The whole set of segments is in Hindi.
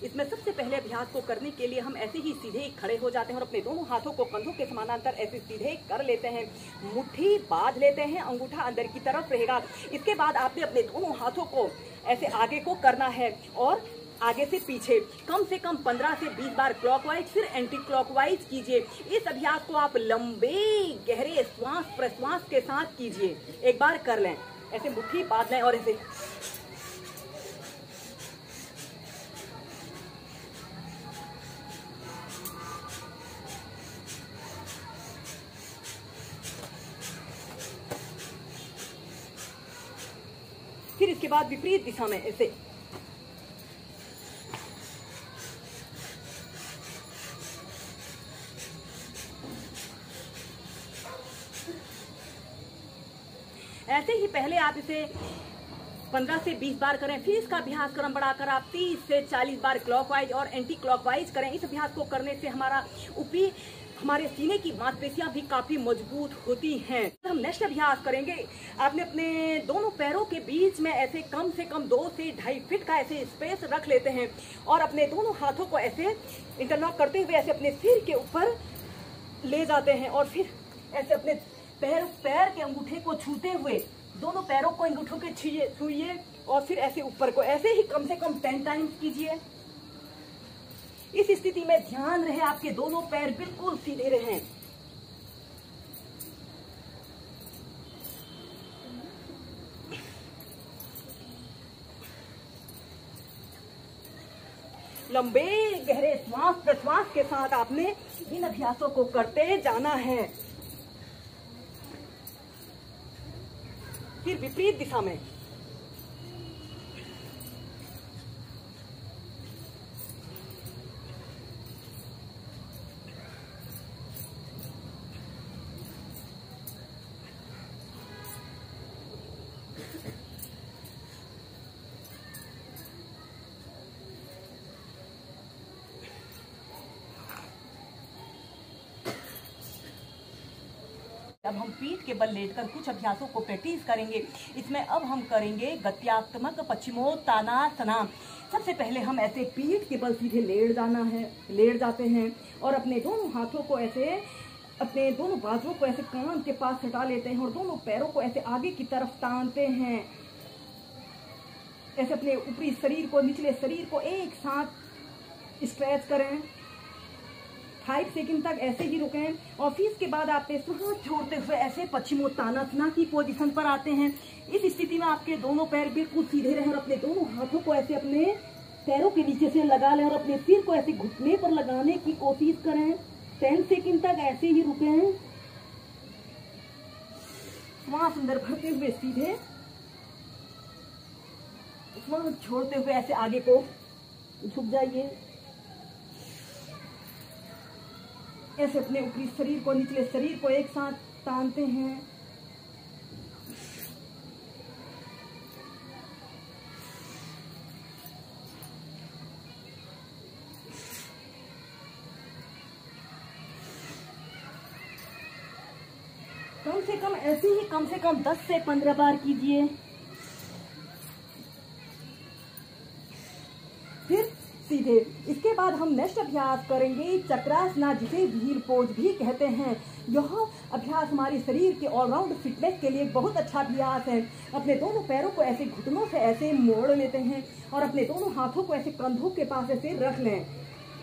इसमें सबसे पहले अभ्यास को करने के लिए हम ऐसे ही सीधे खड़े हो जाते हैं और अपने दोनों हाथों को कंधों के समानांतर ऐसे सीधे कर लेते हैं। मुट्ठी बांध लेते हैं, अंगूठा अंदर की तरफ रहेगा। इसके बाद आपने अपने दोनों हाथों को ऐसे आगे को करना है और आगे से पीछे कम से कम 15 से 20 बार क्लॉकवाइज फिर एंटी क्लॉकवाइज कीजिए। इस अभ्यास को आप लंबे गहरे श्वास प्रश्वास के साथ कीजिए। एक बार कर लें, ऐसे मुट्ठी बांध लें और ऐसे फिर इसके बाद विपरीत दिशा में ऐसे ऐसे ही पहले आप इसे 15 से 20 बार करें, फिर इसका अभ्यास क्रम बढ़ाकर आप 30 से 40 बार क्लॉकवाइज और एंटी क्लॉकवाइज करें। इस अभ्यास को करने से हमारे सीने की मांसपेशियां भी काफी मजबूत होती हैं। हम नेक्स्ट अभ्यास करेंगे। आपने अपने दोनों पैरों के बीच में ऐसे कम से कम 2 से 2.5 फीट का ऐसे स्पेस रख लेते हैं और अपने दोनों हाथों को ऐसे इंटरलॉक करते हुए ऐसे अपने सिर के ऊपर ले जाते हैं और फिर ऐसे अपने पैर के अंगूठे को छूते हुए दोनों पैरों को अंगूठों के छूइए और फिर ऐसे ऊपर को ऐसे ही कम से कम 10 टाइम्स कीजिए। इस स्थिति में ध्यान रहे आपके दोनों पैर बिल्कुल सीधे रहें। लंबे गहरे श्वास प्रश्वास के साथ आपने इन अभ्यासों को करते जाना है। फिर विपरीत दिशा में अब हम पीठ के बल लेटकर कुछ अभ्यासों को प्रैक्टिस करेंगे। इसमें अब हम करेंगे गत्यात्मक पश्चिमोत्तानासना। सबसे पहले हम ऐसे पीठ के बल सीधे लेट जाते हैं और अपने दोनों हाथों को ऐसे अपने दोनों बाजुओं को ऐसे कान के पास हटा लेते हैं और दोनों पैरों को ऐसे आगे की तरफ तानते हैं। ऐसे अपने ऊपरी शरीर को निचले शरीर को एक साथ स्ट्रेच करें। 5 सेकंड तक ऐसे ही रुकें और फिर इसके बाद आप सांस छोड़ते हुए ऐसे पश्चिमोत्तानासना की पोजीशन पर आते हैं। इस स्थिति में आपके दोनों पैर बिल्कुल सीधे रहें और अपने दोनों हाथों को ऐसे अपने पैरों के नीचे से लगा लें और अपने सिर को ऐसे घुटने पर लगाने की कोशिश करें। 10 सेकंड तक ऐसे ही रुकें। श्वास अंदर भरते हुए सीधे, श्वास छोड़ते हुए ऐसे आगे को झुक जाइए। ऐसे अपने ऊपरी शरीर को निचले शरीर को एक साथ तानते हैं। कम से कम ऐसे ही कम से कम 10 से 15 बार कीजिए। फिर सीधे इसके बाद हम नेक्स्ट अभ्यास करेंगे चक्रासना, जिसे व्हील पोज भी कहते हैं। यह अभ्यास हमारे शरीर के ऑलराउंड फिटनेस के लिए एक बहुत अच्छा अभ्यास है। अपने दोनों पैरों को ऐसे घुटनों से ऐसे मोड़ लेते हैं और अपने दोनों हाथों को ऐसे कंधों के पास ऐसे रख लें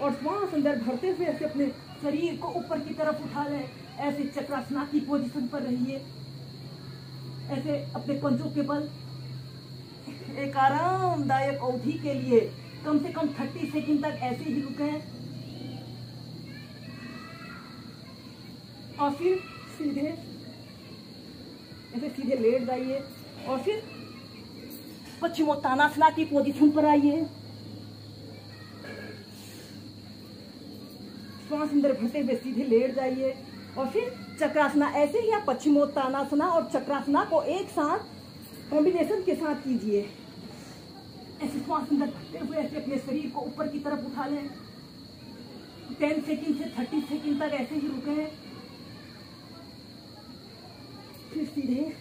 और श्वास अंदर भरते हुए ऐसे अपने शरीर को ऊपर की तरफ उठा लें। ऐसे चक्रासना की पोजीशन पर रहिए। ऐसे अपने पंजों के बल एक आरामदायक अवधि के लिए कम से कम 30 सेकंड तक ऐसे ही रुकें और फिर सीधे ऐसे सीधे लेट जाइए और फिर पश्चिमोत्तानासना की पोजीशन पर आइए। श्वास अंदर भरते हुए सीधे लेट जाइए और फिर चक्रासना। ऐसे ही आप पश्चिमोत्तानासना और चक्रासना को एक साथ कॉम्बिनेशन के साथ कीजिए। ऐसे श्वास अंदर भरते हुए ऐसे अपने शरीर को ऊपर की तरफ उठा लें। 10 सेकंड से 30 सेकंड तक ऐसे ही रुके। फिर सीधे